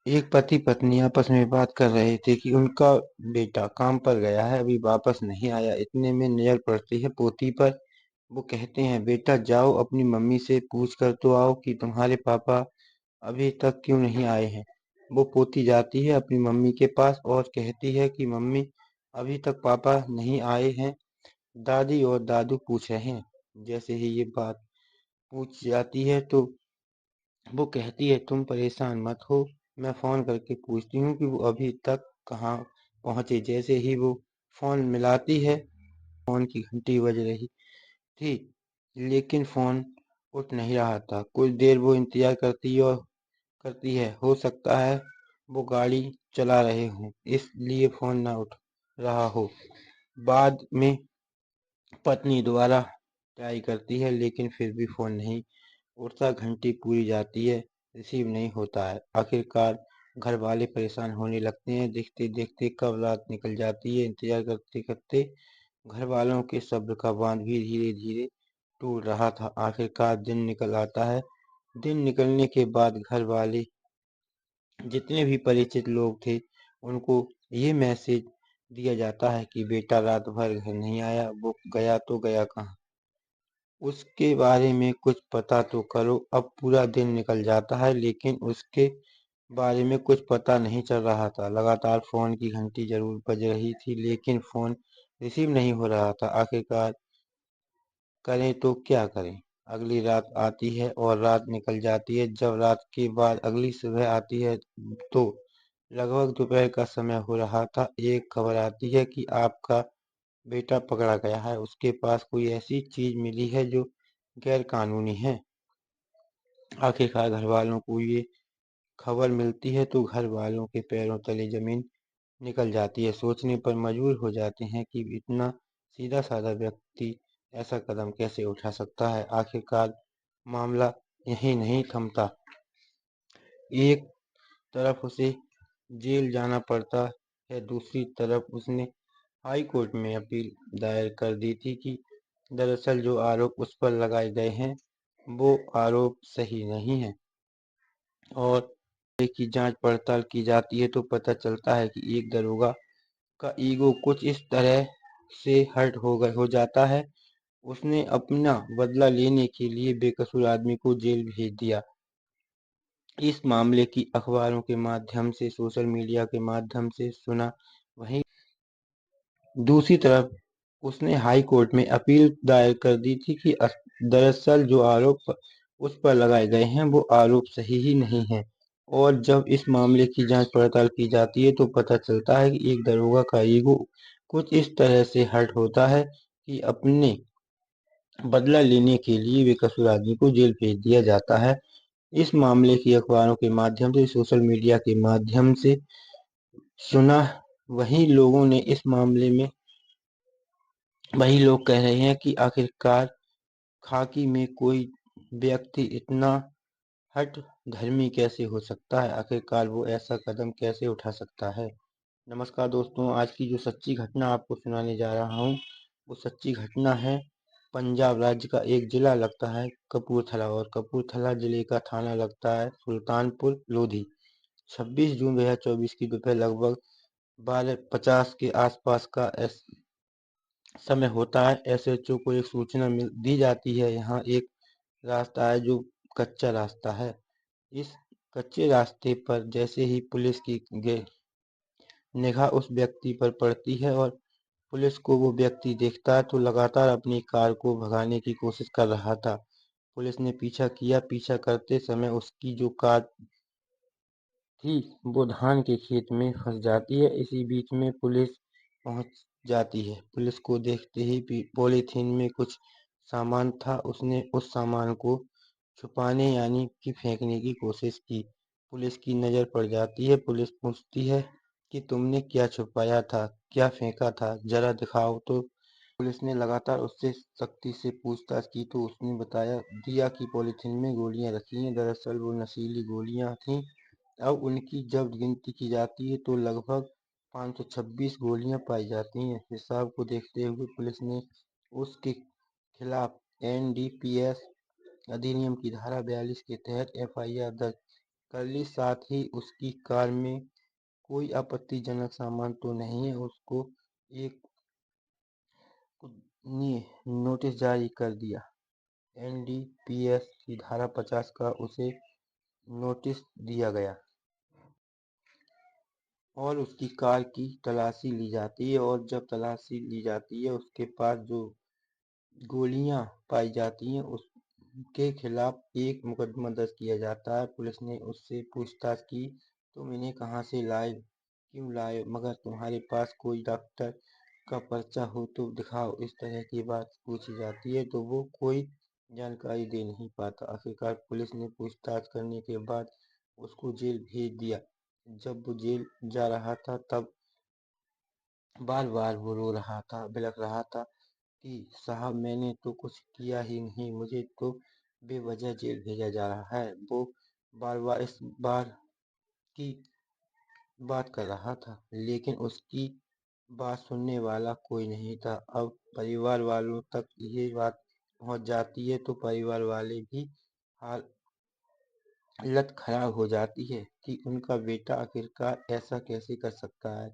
एक पति पत्नी आपस में बात कर रहे थे कि उनका बेटा काम पर गया है, अभी वापस नहीं आया। इतने में नजर पड़ती है पोती पर। वो कहते हैं, बेटा जाओ अपनी मम्मी से पूछ कर तो आओ कि तुम्हारे पापा अभी तक क्यों नहीं आए हैं। वो पोती जाती है अपनी मम्मी के पास और कहती है कि मम्मी, अभी तक पापा नहीं आए हैं। दादी और दादू पूछ रहे हैं। जैसे ही ये बात पूछ जाती है तो वो कहती है, तुम परेशान मत हो, मैं फोन करके पूछती हूँ कि वो अभी तक कहाँ पहुँचे। जैसे ही वो फोन मिलाती है, फोन की घंटी बज रही थी, लेकिन फोन उठ नहीं रहा था। कुछ देर वो इंतजार करती है। हो सकता है वो गाड़ी चला रहे हों, इसलिए फोन ना उठ रहा हो। बाद में पत्नी दोबारा ट्राई करती है, लेकिन फिर भी फोन नहीं उठता। घंटी पूरी जाती है, रिसीव नहीं होता है। आखिरकार घर वाले परेशान होने लगते हैं। देखते देखते कब रात निकल जाती है। इंतजार करते करते घर वालों के सब्र का बांध भी धीरे धीरे टूट रहा था। आखिरकार दिन निकल आता है। दिन निकलने के बाद घर वाले, जितने भी परिचित लोग थे, उनको ये मैसेज दिया जाता है कि बेटा रात भर घर नहीं आया। वो गया तो गया कहाँ, उसके बारे में कुछ पता तो करो। अब पूरा दिन निकल जाता है, लेकिन उसके बारे में कुछ पता नहीं चल रहा था। लगातार फोन की घंटी जरूर बज रही थी, लेकिन फोन रिसीव नहीं हो रहा था। आखिरकार करें तो क्या करें। अगली रात आती है और रात निकल जाती है। जब रात के बाद अगली सुबह आती है तो लगभग दोपहर का समय हो रहा था। एक खबर आती है कि आपका बेटा पकड़ा गया है। उसके पास कोई ऐसी चीज मिली है जो गैर कानूनी है। आखिरकार घर वालों को ये खबर मिलती है तो घर वालों के पैरों तले जमीन निकल जाती है। सोचने पर मजबूर हो जाते हैं कि इतना सीधा साधा व्यक्ति ऐसा कदम कैसे उठा सकता है। आखिरकार मामला यहीं नहीं थमता। एक तरफ उसे जेल जाना पड़ता है, दूसरी तरफ उसने हाई कोर्ट में अपील दायर कर दी थी कि दरअसल जो आरोप उस पर लगाए गए हैं वो आरोप सही नहीं है। और की जांच पड़ताल की जाती है तो पता चलता है कि एक दरोगा का ईगो कुछ इस तरह से हर्ट हो जाता है। उसने अपना बदला लेने के लिए बेकसूर आदमी को जेल भेज दिया। इस मामले की अखबारों के माध्यम से, सोशल मीडिया के माध्यम से सुना। वहीं दूसरी तरफ उसने हाई कोर्ट में अपील दायर कर दी थी कि दरअसल जो आरोप उस पर लगाए गए हैं वो आरोप सही ही नहीं है। और जब इस मामले की जांच पड़ताल की जाती है तो पता चलता है कि एक दरोगा का ईगो कुछ इस तरह से हर्ट होता है कि अपने बदला लेने के लिए बेकसूर आदमी को जेल भेज दिया जाता है। इस मामले की अखबारों के माध्यम से, सोशल मीडिया के माध्यम से सुना। वहीं लोगों ने इस मामले में वही लोग कह रहे हैं कि आखिरकार खाकी में कोई व्यक्ति इतना हठ धर्मी कैसे हो सकता है। आखिरकार वो ऐसा कदम कैसे उठा सकता है। नमस्कार दोस्तों, आज की जो सच्ची घटना आपको सुनाने जा रहा हूँ वो सच्ची घटना है। पंजाब राज्य का एक जिला लगता है कपूरथला, और कपूरथला जिले का थाना लगता है सुल्तानपुर लोधी। 26 जून 2024 की दोपहर लगभग 12:50 के आसपास का समय होता है। एसएचओ को एक सूचना दी जाती है। यहाँ एक रास्ता है जो कच्चा रास्ता है। इस कच्चे रास्ते पर जैसे ही पुलिस की निगाह उस व्यक्ति पर पड़ती है और पुलिस को वो व्यक्ति देखता है तो लगातार अपनी कार को भगाने की कोशिश कर रहा था। पुलिस ने पीछा किया। पीछा करते समय उसकी जो कार थी वो धान के खेत में फंस जाती है। इसी बीच में पुलिस पहुंच जाती है। पुलिस को देखते ही पॉलीथीन में कुछ सामान था। उसने उस सामान को छुपाने यानी कि फेंकने की कोशिश की। पुलिस की नज़र पड़ जाती है। पुलिस पूछती है कि तुमने क्या छुपाया था, क्या फेंका था, जरा दिखाओ तो। पुलिस ने लगातार उससे सख्ती से पूछताछ की तो उसने बताया दिया कि पॉलीथीन में गोलियां रखी हैं। दरअसल वो नशीली गोलियां थीं। अब उनकी जब गिनती की जाती है तो लगभग 526 गोलियां पाई जाती हैं। हिसाब को देखते हुए पुलिस ने उसके खिलाफ एनडीपीएस अधिनियम की धारा 42 के तहत एफआईआर दर्ज कर ली। साथ ही उसकी कार में कोई आपत्तिजनक सामान तो नहीं है। उसको एक नोटिस जारी कर दिया। एनडीपीएस की धारा 50 का उसे नोटिस दिया गया और उसकी कार की तलाशी ली जाती है। और जब तलाशी ली जाती है, उसके पास जो गोलियां पाई जाती हैं उसके खिलाफ एक मुकदमा दर्ज किया जाता है। पुलिस ने उससे पूछताछ की, तुम इन्हें कहाँ से लाए, क्यों लाए, मगर तुम्हारे पास कोई डॉक्टर का पर्चा हो तो दिखाओ। इस तरह की बात पूछी जाती है तो वो कोई जानकारी दे नहीं पाता। आखिरकार पुलिस ने पूछताछ करने के बाद उसको जेल भेज दिया। जब वो जेल जा रहा था तब बार बार वो रो रहा था, बिलख रहा था कि साहब मैंने तो कुछ किया ही नहीं, मुझे तो बेवजह जेल भेजा जा रहा है। वो बार बार इस बार की बात कर रहा था, लेकिन उसकी बात सुनने वाला कोई नहीं था। अब परिवार वालों तक ये बात पहुंच जाती है तो परिवार वाले भी हालत खराब हो जाती है कि उनका बेटा आखिरकार ऐसा कैसे कर सकता है।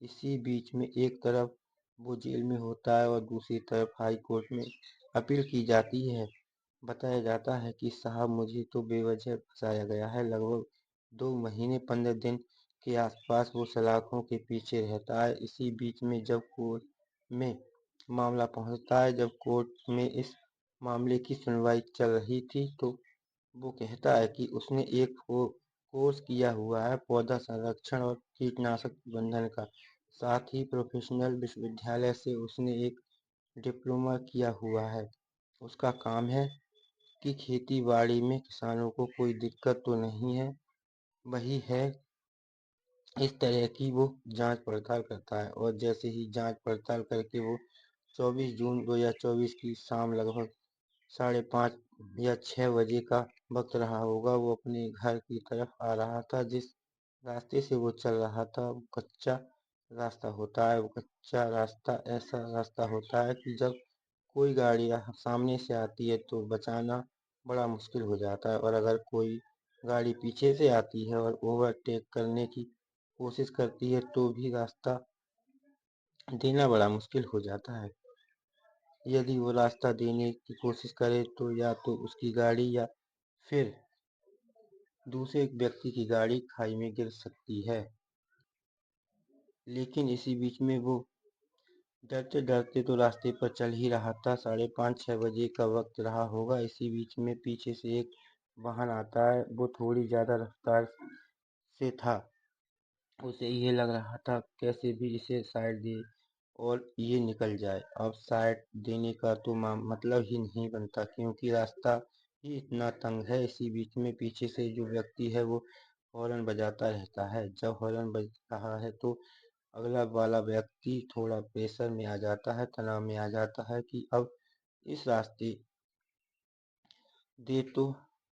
इसी बीच में एक तरफ वो जेल में होता है और दूसरी तरफ हाई कोर्ट में अपील की जाती है। बताया जाता है कि साहब मुझे तो बेवजह फंसाया गया है। लगभग 2 महीने 15 दिन के आसपास वो सलाखों के पीछे रहता है। इसी बीच में जब कोर्ट में मामला पहुंचता है, जब कोर्ट में इस मामले की सुनवाई चल रही थी तो वो कहता है कि उसने एक कोर्स किया हुआ है पौधा संरक्षण और कीटनाशक प्रबंधन का। साथ ही प्रोफेशनल विश्वविद्यालय से उसने एक डिप्लोमा किया हुआ है। उसका काम है कि खेती बाड़ी में किसानों को कोई दिक्कत तो नहीं है, वही है। इस तरह की वो जांच पड़ताल करता है और जैसे ही जांच पड़ताल करके वो 24 जून 2024 की शाम लगभग 5:30 या 6 बजे का वक्त रहा होगा, वो अपने घर की तरफ आ रहा था। जिस रास्ते से वो चल रहा था वो कच्चा रास्ता होता है। वो कच्चा रास्ता ऐसा रास्ता होता है कि जब कोई गाड़ी सामने से आती है तो बचाना बड़ा मुश्किल हो जाता है, और अगर कोई गाड़ी पीछे से आती है और ओवरटेक करने की कोशिश करती है तो भी रास्ता देना बड़ा मुश्किल हो जाता है। यदि वो रास्ता देने की कोशिश करे तो या तो उसकी गाड़ी या फिर दूसरे व्यक्ति की गाड़ी खाई में गिर सकती है। लेकिन इसी बीच में वो डरते डरते तो रास्ते पर चल ही रहा था। 5:30-6 बजे का वक्त रहा होगा। इसी बीच में पीछे से एक वाहन आता है। वो थोड़ी ज्यादा रफ्तार से था। उसे ये लग रहा था कैसे भी इसे साइड दे और ये निकल जाए। अब साइड देने का तो मतलब ही नहीं बनता क्योंकि रास्ता ही इतना तंग है। इसी बीच में पीछे से जो व्यक्ति है वो हॉर्न बजाता रहता है। जब हॉर्न बज रहा है तो अगला वाला व्यक्ति थोड़ा प्रेशर में आ जाता है, तनाव में आ जाता है कि अब इस रास्ते दे तो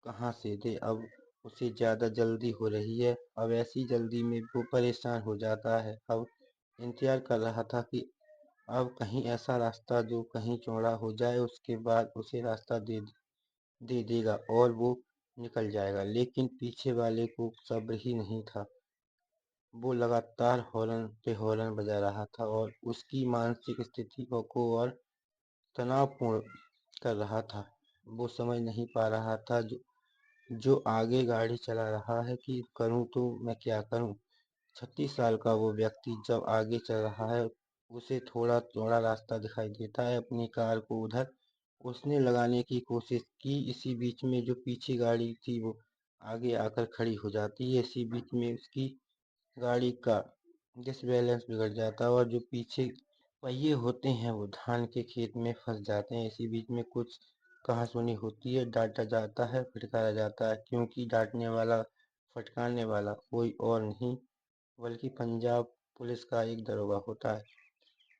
कहाँ से दे। अब उसे ज्यादा जल्दी हो रही है। अब ऐसी जल्दी में वो परेशान हो जाता है। अब इंतजार कर रहा था कि अब कहीं ऐसा रास्ता जो कहीं चौड़ा हो जाए, उसके बाद उसे रास्ता दे देगा और वो निकल जाएगा। लेकिन पीछे वाले को सब्र ही नहीं था। वो लगातार हॉर्न पे हॉर्न बजा रहा था और उसकी मानसिक स्थिति को और तनावपूर्ण कर रहा था। वो समझ नहीं पा रहा था जो आगे गाड़ी चला रहा है कि करूं तो मैं क्या करूं। 36 साल का वो व्यक्ति जब आगे चल रहा है, उसे थोड़ा चौड़ा रास्ता दिखाई देता है। अपनी कार को उधर उसने लगाने की कोशिश की। इसी बीच में जो पीछे गाड़ी थी वो आगे आकर खड़ी हो जाती है। इसी बीच में उसकी गाड़ी का डिसबैलेंस बिगड़ जाता है और जो पीछे पहिए होते हैं वो धान के खेत में फंस जाते हैं। इसी बीच में कुछ कहासुनी होती है, डांटा जाता है, फटकारा जाता है, क्योंकि डांटने वाला फटकारने वाला कोई और नहीं बल्कि पंजाब पुलिस का एक दरोगा होता है।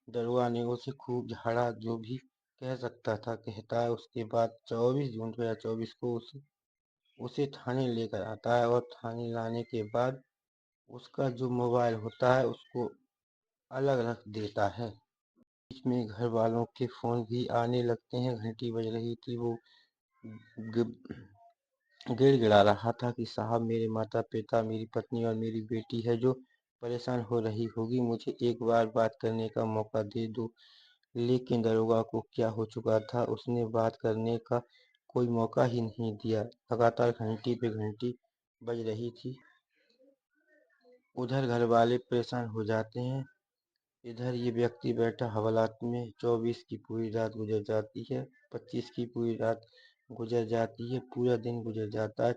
दरोगा ने उसे खूब झाड़ा, जो भी कह सकता था कहता है। उसके बाद 24 जून 2024 को उसे थाने लेकर आता है और थाने लाने के बाद उसका जो मोबाइल होता है उसको अलग रख देता है। बीच में घर वालों के फोन भी आने लगते हैं। घंटी बज रही थी। वो ग- गिड़गिड़ा रहा था कि साहब, मेरे माता-पिता, मेरी पत्नी और मेरी बेटी है जो परेशान हो रही होगी, मुझे एक बार बात करने का मौका दे दो। लेकिन दरोगा को क्या हो चुका था, उसने बात करने का कोई मौका ही नहीं दिया। लगातार घंटी पे घंटी बज रही थी। उधर घर वाले परेशान हो जाते हैं, इधर ये व्यक्ति बैठा हवालात में। 24 की पूरी रात गुजर जाती है, 25 की पूरी रात गुजर जाती है, पूरा दिन गुजर जाता है।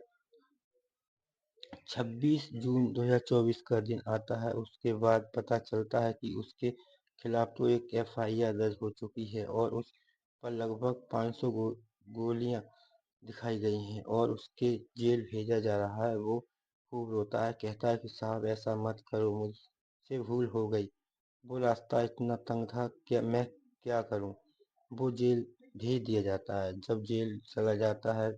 26 जून 2024 का दिन आता है। उसके बाद पता चलता है कि उसके खिलाफ तो एक एफआईआर दर्ज हो चुकी है और उस पर लगभग 500 गोलियां दिखाई गई हैं और उसके जेल भेजा जा रहा है। वो खूब रोता है, कहता है कि साहब, ऐसा मत करो, मुझसे भूल हो गई। वो रास्ता इतना तंग था, क्या मैं क्या करूं। वो जेल भेज दिया जाता है। जब जेल चला जाता है,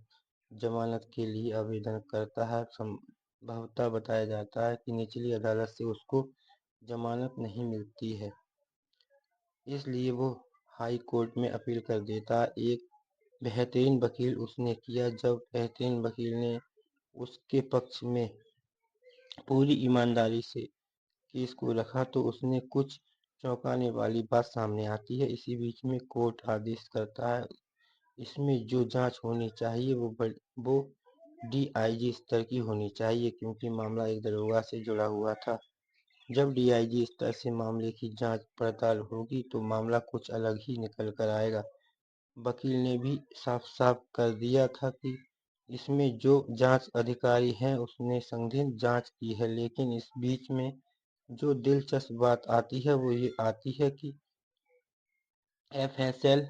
जमानत के लिए आवेदन करता है। संभवतः बताया जाता है कि निचली अदालत से उसको जमानत नहीं मिलती है, इसलिए वो हाई कोर्ट में अपील कर देता है। एक बेहतरीन वकील उसने किया। जब बेहतरीन वकील ने उसके पक्ष में पूरी ईमानदारी से केस को रखा तो उसने कुछ चौंकाने वाली बात सामने आती है। इसी बीच में कोर्ट आदेश करता है, इसमें जो जांच होनी चाहिए वो डीआईजी स्तर की होनी चाहिए, क्योंकि मामला एक दरोगा से जुड़ा हुआ था। जब डीआईजी स्तर से मामले की जांच पड़ताल होगी तो मामला कुछ अलग ही निकल कर आएगा। वकील ने भी साफ साफ कर दिया था कि इसमें जो जांच अधिकारी हैं उसने संदिग्ध जांच की है। लेकिन इस बीच में जो दिलचस्प बात आती है वो ये आती है कि एफएसएल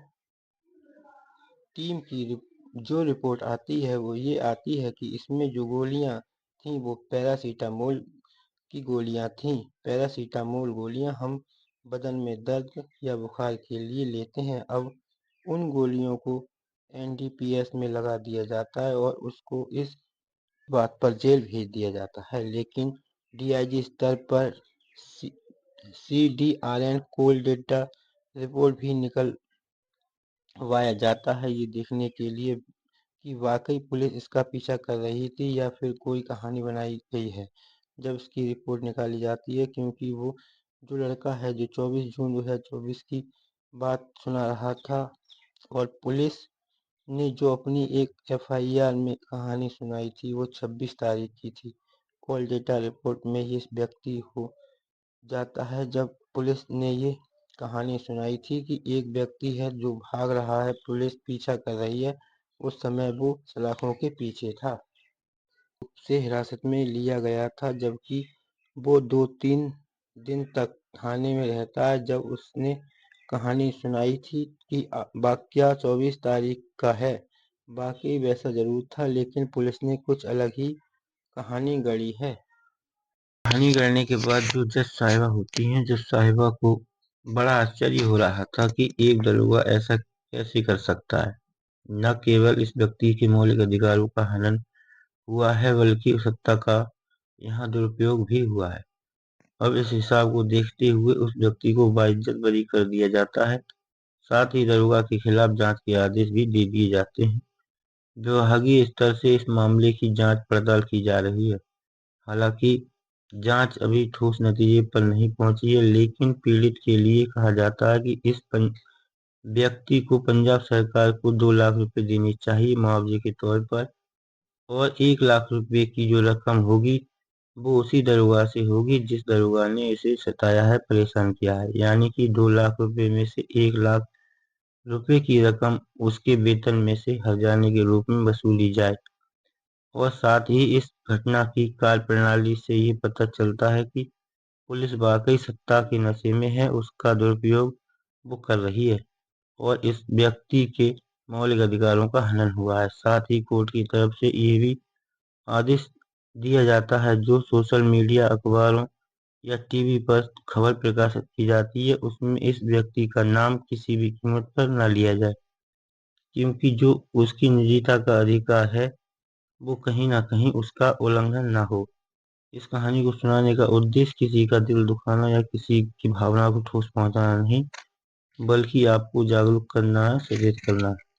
टीम की जो रिपोर्ट आती है वो ये आती है कि इसमें जो गोलियां थीं वो पैरासीटामोल की गोलियां थीं। पैरासीटामोल गोलियां हम बदन में दर्द या बुखार के लिए लेते हैं। अब उन गोलियों को एनडीपीएस में लगा दिया जाता है और उसको इस बात पर जेल भेज दिया जाता है। लेकिन डीआईजी स्तर पर सीडीआरएन कोल्ड डेटा रिपोर्ट भी निकलवाया जाता है, ये देखने के लिए कि वाकई पुलिस इसका पीछा कर रही थी या फिर कोई कहानी बनाई गई है। जब इसकी रिपोर्ट निकाली जाती है, क्योंकि वो जो लड़का है जो 24 जून 2024 की बात सुना रहा था और पुलिस ने जो अपनी एक एफआईआर में कहानी सुनाई थी वो 26 तारीख की थी। कॉल डेटा रिपोर्ट में ये व्यक्ति हो जाता है। जब पुलिस ने ये कहानी सुनाई थी कि एक व्यक्ति है जो भाग रहा है, पुलिस पीछा कर रही है, उस समय वो सलाखों के पीछे था। उसे हिरासत में लिया गया था, जबकि वो 2-3 दिन तक थाने में रहता है। जब उसने कहानी सुनाई थी कि वाकया 24 तारीख का है, वाकई वैसा जरूर था, लेकिन पुलिस ने कुछ अलग ही कहानी गढ़ी है। कहानी गढ़ने के बाद जो जज साहिबा होती हैं, जज साहिबा को बड़ा आश्चर्य हो रहा था कि एक दरोगा ऐसा कैसे कर सकता है। न केवल इस व्यक्ति के मौलिक अधिकारों का हनन हुआ है, बल्कि सत्ता का यहाँ दुरुपयोग भी हुआ है। अब इस हिसाब को देखते हुए उस व्यक्ति को बाइज्जत बरी कर दिया जाता है। साथ ही दरोगा के खिलाफ जांच के आदेश भी दे दिए जाते हैं। विभागीय स्तर से इस मामले की जांच पड़ताल की जा रही है। हालांकि जांच अभी ठोस नतीजे पर नहीं पहुंची है, लेकिन पीड़ित के लिए कहा जाता है कि इस व्यक्ति को पंजाब सरकार को 2 लाख रुपए देने चाहिए मुआवजे के तौर पर, और 1 लाख रुपए की जो रकम होगी वो उसी दरोगा से होगी जिस दरोगा ने इसे सताया है, परेशान किया है। यानी कि 2 लाख रुपए में से 1 लाख रुपए की रकम उसके वेतन में से हर्जाने के रूप में वसूली जाए। और साथ ही इस घटना की कार्यप्रणाली से ये पता चलता है कि पुलिस वाकई सत्ता के नशे में है, उसका दुरुपयोग वो कर रही है और इस व्यक्ति के मौलिक अधिकारों का हनन हुआ है। साथ ही कोर्ट की तरफ से ये भी आदेश दिया जाता है, जो सोशल मीडिया, अखबारों या टीवी पर खबर प्रकाशित की जाती है उसमें इस व्यक्ति का नाम किसी भी कीमत पर न लिया जाए, क्योंकि जो उसकी निजता का अधिकार है वो कहीं ना कहीं उसका उल्लंघन न हो। इस कहानी को सुनाने का उद्देश्य किसी का दिल दुखाना या किसी की भावना को ठोस पहुंचाना नहीं, बल्कि आपको जागरूक करना है, सचेत करना है।